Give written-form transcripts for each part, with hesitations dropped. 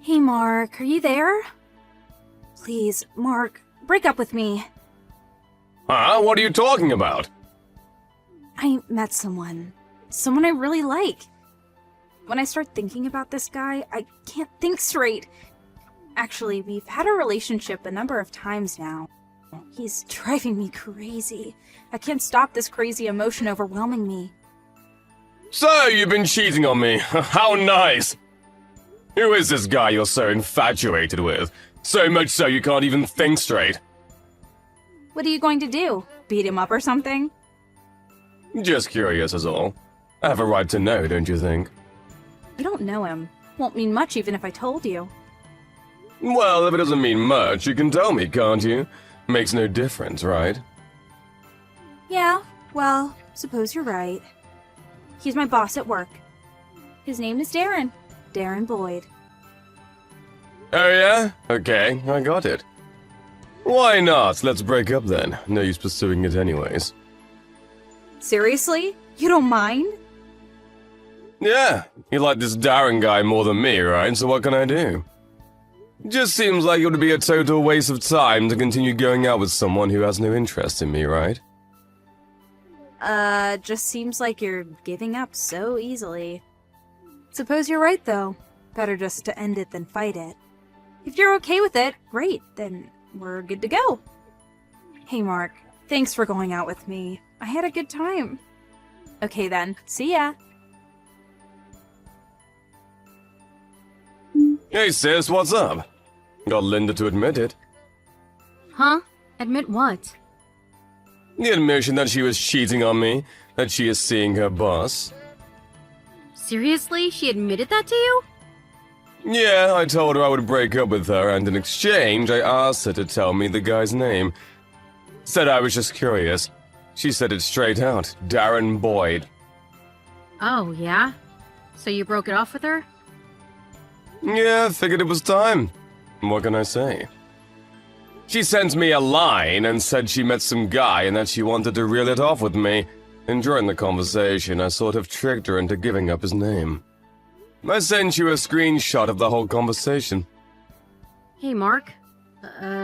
Hey Mark, are you there? Please, Mark, break up with me. Huh? What are you talking about? I met someone I really like. When I start thinking about this guy, I can't think straight. Actually, we've had a relationship a number of times now. He's driving me crazy. I can't stop this crazy emotion overwhelming me. So, you've been cheating on me. How nice! Who is this guy you're so infatuated with? So much so you can't even think straight. What are you going to do? Beat him up or something? Just curious is all. I have a right to know, don't you think? You don't know him. Won't mean much even if I told you. Well, if it doesn't mean much, you can tell me, can't you? Makes no difference, right? Yeah, well, suppose you're right. He's my boss at work. His name is Darren. Darren Boyd. Oh yeah? Okay, I got it. Why not? Let's break up then. No use pursuing it anyways. Seriously? You don't mind? Yeah, you like this Darren guy more than me, right? So what can I do? Just seems like it would be a total waste of time to continue going out with someone who has no interest in me, right? Just seems like you're giving up so easily. Suppose you're right, though. Better just to end it than fight it. If you're okay with it, great, then we're good to go. Hey, Mark, thanks for going out with me. I had a good time. Okay then, see ya. Hey sis, what's up? Got Linda to admit it. Huh? Admit what? The admission that she was cheating on me, that she is seeing her boss. Seriously? She admitted that to you? Yeah, I told her I would break up with her, and in exchange, I asked her to tell me the guy's name. Said I was just curious. She said it straight out, Darren Boyd. Oh, yeah? So you broke it off with her? Yeah, figured it was time. What can I say? She sent me a line and said she met some guy and that she wanted to reel it off with me. And during the conversation, I sort of tricked her into giving up his name. I sent you a screenshot of the whole conversation. Hey, Mark.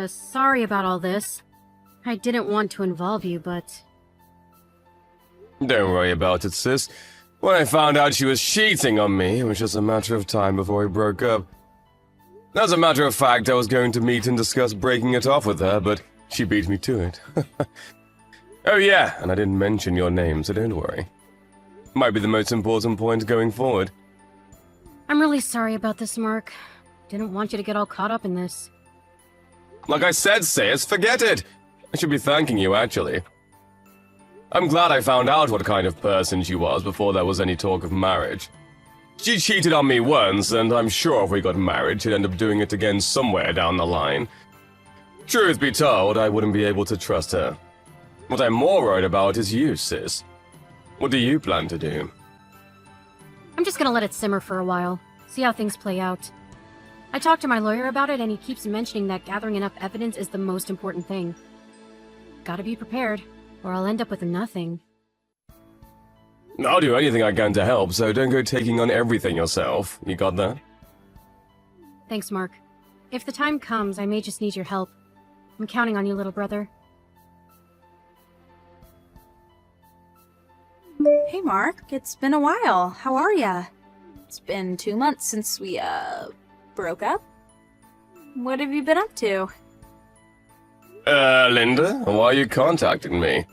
Sorry about all this. I didn't want to involve you, but... Don't worry about it, sis. When I found out she was cheating on me, it was just a matter of time before we broke up. As a matter of fact, I was going to meet and discuss breaking it off with her, but she beat me to it. Oh yeah, and I didn't mention your name, so don't worry. Might be the most important point going forward. I'm really sorry about this, Mark. Didn't want you to get all caught up in this. Like I said, sis, forget it! I should be thanking you, actually. I'm glad I found out what kind of person she was before there was any talk of marriage. She cheated on me once, and I'm sure if we got married, she'd end up doing it again somewhere down the line. Truth be told, I wouldn't be able to trust her. What I'm more worried about is you, sis. What do you plan to do? I'm just gonna let it simmer for a while, see how things play out. I talked to my lawyer about it, and he keeps mentioning that gathering enough evidence is the most important thing. Gotta be prepared, or I'll end up with nothing. I'll do anything I can to help, so don't go taking on everything yourself. You got that? Thanks, Mark. If the time comes, I may just need your help. I'm counting on you, little brother. Hey Mark, it's been a while. How are ya? It's been 2 months since we, broke up. What have you been up to? Linda? Why are you contacting me?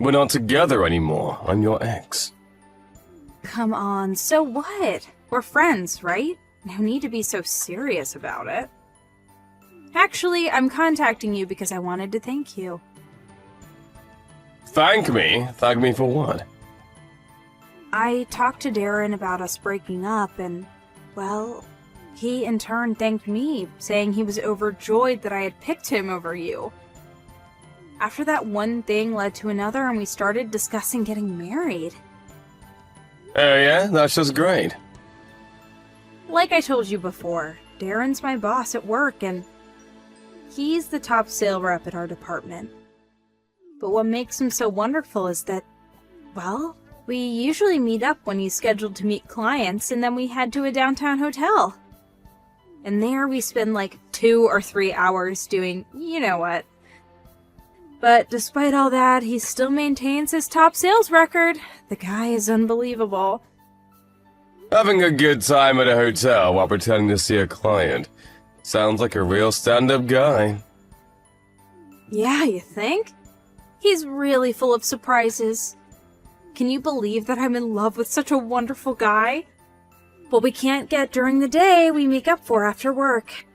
We're not together anymore. I'm your ex. Come on, so what? We're friends, right? No need to be so serious about it. Actually, I'm contacting you because I wanted to thank you. Thank me? Thank me for what? I talked to Darren about us breaking up and, well, he in turn thanked me, saying he was overjoyed that I had picked him over you. After that, one thing led to another and we started discussing getting married. Oh yeah? That's just great. Like I told you before, Darren's my boss at work and he's the top sale rep at our department. But what makes him so wonderful is that, well, we usually meet up when he's scheduled to meet clients and then we head to a downtown hotel. And there we spend like 2 or 3 hours doing you know what. But despite all that, he still maintains his top sales record. The guy is unbelievable. Having a good time at a hotel while pretending to see a client. Sounds like a real stand-up guy. Yeah, you think? He's really full of surprises. Can you believe that I'm in love with such a wonderful guy? What we can't get during the day, we make up for after work.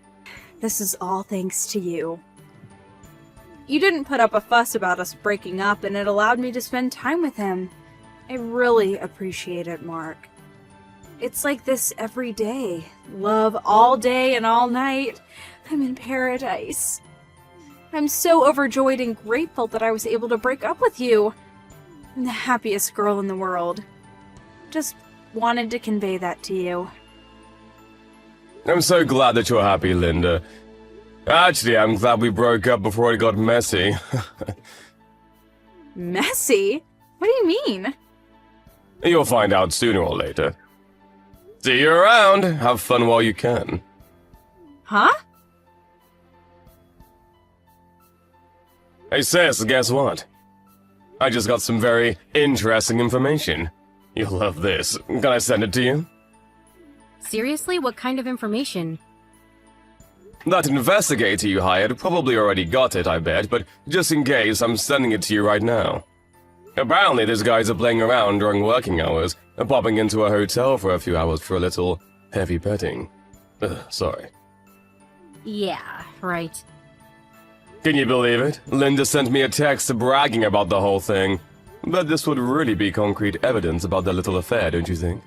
This is all thanks to you. You didn't put up a fuss about us breaking up, and it allowed me to spend time with him. I really appreciate it, Mark. It's like this every day. Love all day and all night. I'm in paradise. I'm so overjoyed and grateful that I was able to break up with you. I'm the happiest girl in the world. Just wanted to convey that to you. I'm so glad that you're happy, Linda. Actually, I'm glad we broke up before it got messy. Messy? What do you mean? You'll find out sooner or later. See you around. Have fun while you can. Huh? Hey sis, guess what? I just got some very interesting information. You'll love this. Can I send it to you? Seriously, what kind of information? That investigator you hired probably already got it, I bet, but just in case, I'm sending it to you right now. Apparently, these guys are playing around during working hours and popping into a hotel for a few hours for a little heavy petting. Sorry. Yeah, right. Can you believe it? Linda sent me a text bragging about the whole thing. But this would really be concrete evidence about their little affair, don't you think?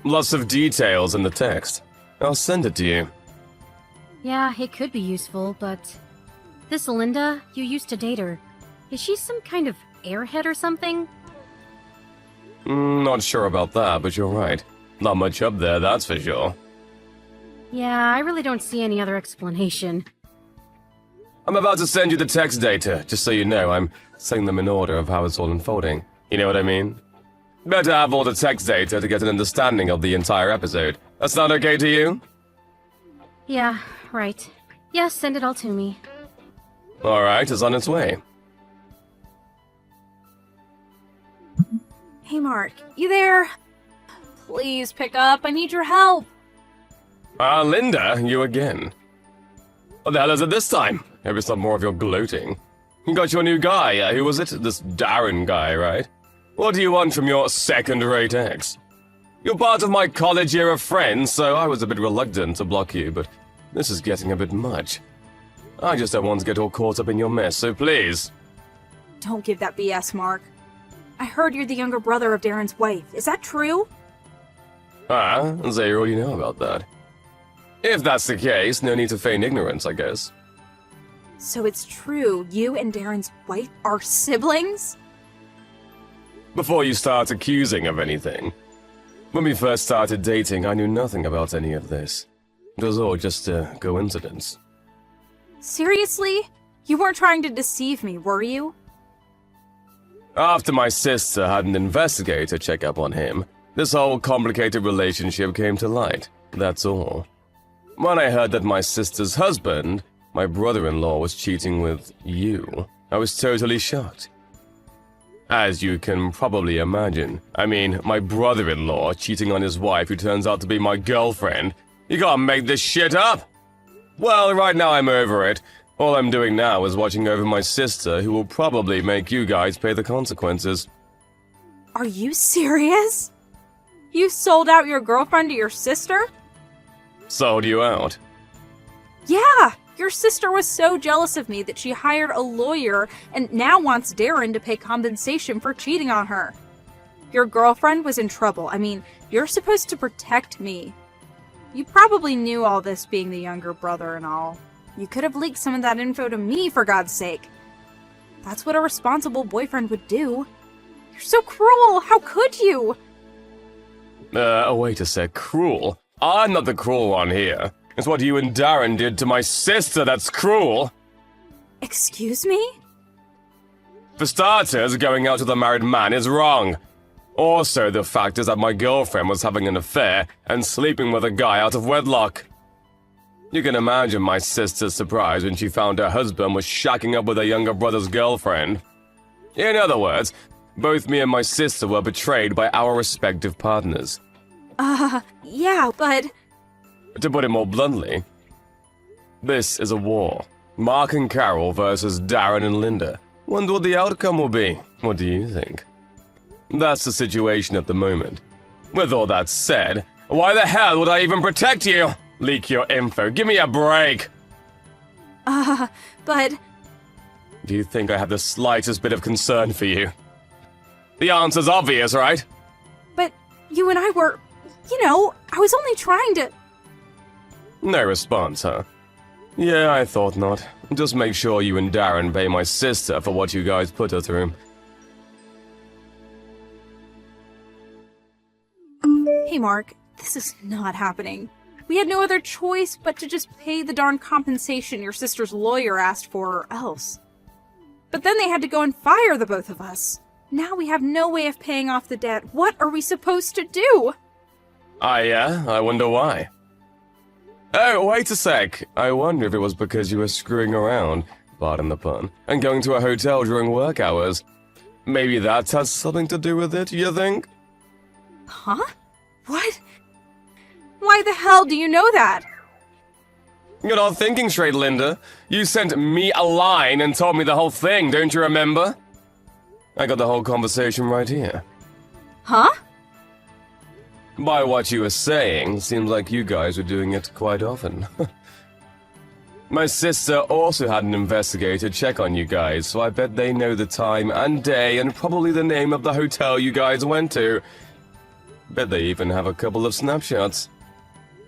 Lots of details in the text. I'll send it to you. Yeah, it could be useful, but... This Linda, you used to date her. Is she some kind of airhead or something? Not sure about that, but you're right. Not much up there, that's for sure. Yeah, I really don't see any other explanation. I'm about to send you the text data, just so you know. I'm setting them in order of how it's all unfolding. You know what I mean? Better have all the text data to get an understanding of the entire episode. That's not okay to you? Yeah, right. Yeah, send it all to me. Alright, it's on its way. Hey Mark, you there? Please pick up, I need your help. Linda, you again. What the hell is it this time? Maybe some more of your gloating. You got your new guy, who was it? This Darren guy, right? What do you want from your second-rate ex? You're part of my college-era friends, so I was a bit reluctant to block you, but this is getting a bit much. I just don't want to get all caught up in your mess, so please. Don't give that BS, Mark. I heard you're the younger brother of Darren's wife. Is that true? So you already know about that. If that's the case, no need to feign ignorance, I guess. So it's true, you and Darren's wife are siblings? Before you start accusing of anything. When we first started dating, I knew nothing about any of this. It was all just a coincidence. Seriously? You weren't trying to deceive me, were you? After my sister had an investigator check up on him, this whole complicated relationship came to light. That's all. When I heard that my sister's husband, my brother-in-law, was cheating with you, I was totally shocked. As you can probably imagine, I mean, my brother-in-law cheating on his wife who turns out to be my girlfriend. You can't make this shit up! Well, right now I'm over it. All I'm doing now is watching over my sister, who will probably make you guys pay the consequences. Are you serious? You sold out your girlfriend to your sister? Sold you out. Yeah! Your sister was so jealous of me that she hired a lawyer and now wants Darren to pay compensation for cheating on her. Your girlfriend was in trouble. I mean, you're supposed to protect me. You probably knew all this being the younger brother and all. You could have leaked some of that info to me, for God's sake. That's what a responsible boyfriend would do. You're so cruel! How could you? Wait a sec. Cruel? I'm not the cruel one here. It's what you and Darren did to my sister that's cruel. Excuse me? For starters, going out with a married man is wrong. Also, the fact is that my girlfriend was having an affair and sleeping with a guy out of wedlock. You can imagine my sister's surprise when she found her husband was shacking up with her younger brother's girlfriend. In other words, both me and my sister were betrayed by our respective partners. Yeah, but... To put it more bluntly, this is a war. Mark and Carol versus Darren and Linda. Wonder what the outcome will be. What do you think? That's the situation at the moment. With all that said, why the hell would I even protect you? Leak your info. Give me a break. But... Do you think I have the slightest bit of concern for you? The answer's obvious, right? But you and I were... I was only trying to... No response, huh? Yeah, I thought not. Just make sure you and Darren pay my sister for what you guys put her through. Hey, Mark, this is not happening. We had no other choice but to just pay the darn compensation your sister's lawyer asked for or else. But then they had to go and fire the both of us. Now we have no way of paying off the debt. What are we supposed to do? Yeah? I wonder why. Oh, wait a sec. I wonder if it was because you were screwing around, pardon the pun, and going to a hotel during work hours. Maybe that has something to do with it, you think? Huh? What? Why the hell do you know that? You're not thinking straight, Linda. You sent me a line and told me the whole thing, don't you remember? I got the whole conversation right here. Huh? By what you were saying, seems like you guys were doing it quite often. My sister also had an investigator check on you guys, so I bet they know the time and day and probably the name of the hotel you guys went to. Bet they even have a couple of snapshots.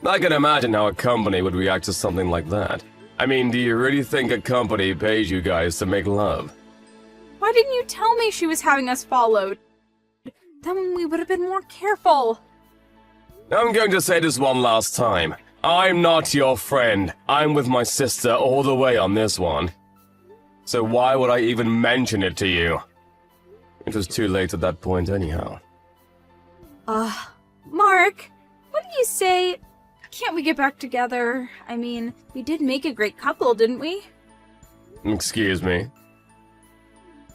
I can imagine how a company would react to something like that. I mean, do you really think a company pays you guys to make love? Why didn't you tell me she was having us followed? Then we would have been more careful. I'm going to say this one last time. I'm not your friend. I'm with my sister all the way on this one. So why would I even mention it to you? It was too late at that point anyhow. Mark, what do you say? Can't we get back together? I mean, we did make a great couple, didn't we? Excuse me?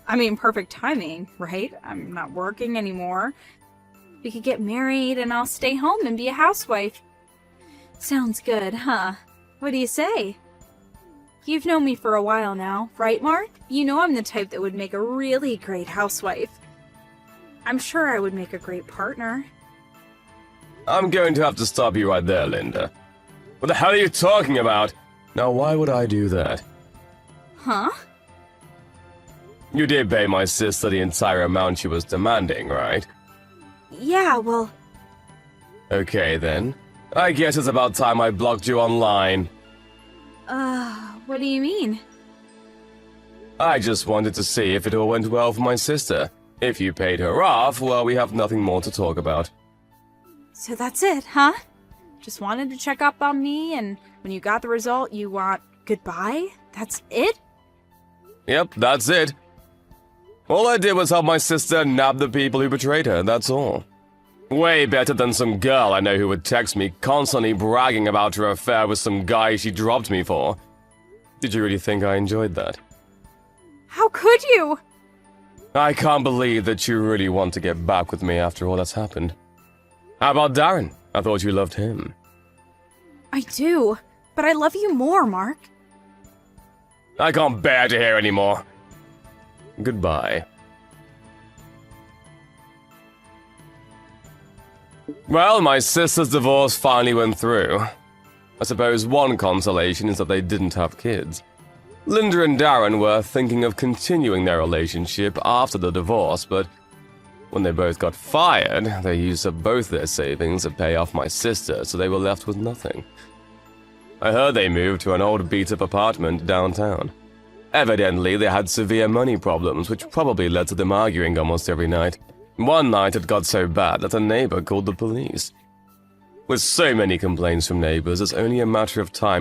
I mean, perfect timing, right? I'm not working anymore. We could get married and I'll stay home and be a housewife. Sounds good, huh? What do you say? You've known me for a while now, right, Mark? You know I'm the type that would make a really great housewife. I'm sure I would make a great partner. I'm going to have to stop you right there, Linda. What the hell are you talking about? Now, why would I do that? Huh? You did pay my sister the entire amount she was demanding, right? Yeah, well... Okay, then. I guess it's about time I blocked you online. What do you mean? I just wanted to see if it all went well for my sister. If you paid her off, well, we have nothing more to talk about. So that's it, huh? Just wanted to check up on me, and when you got the result, you want goodbye? That's it? Yep, that's it. All I did was help my sister nab the people who betrayed her, that's all. Way better than some girl I know who would text me constantly bragging about her affair with some guy she dropped me for. Did you really think I enjoyed that? How could you? I can't believe that you really want to get back with me after all that's happened. How about Darren? I thought you loved him. I do, but I love you more, Mark. I can't bear to hear anymore. Goodbye. Well, my sister's divorce finally went through. I suppose one consolation is that they didn't have kids. Linda and Darren were thinking of continuing their relationship after the divorce, but when they both got fired, they used up both their savings to pay off my sister, so they were left with nothing. I heard they moved to an old beat-up apartment downtown. Evidently, they had severe money problems, which probably led to them arguing almost every night. One night it got so bad that a neighbor called the police. With so many complaints from neighbors, it's only a matter of time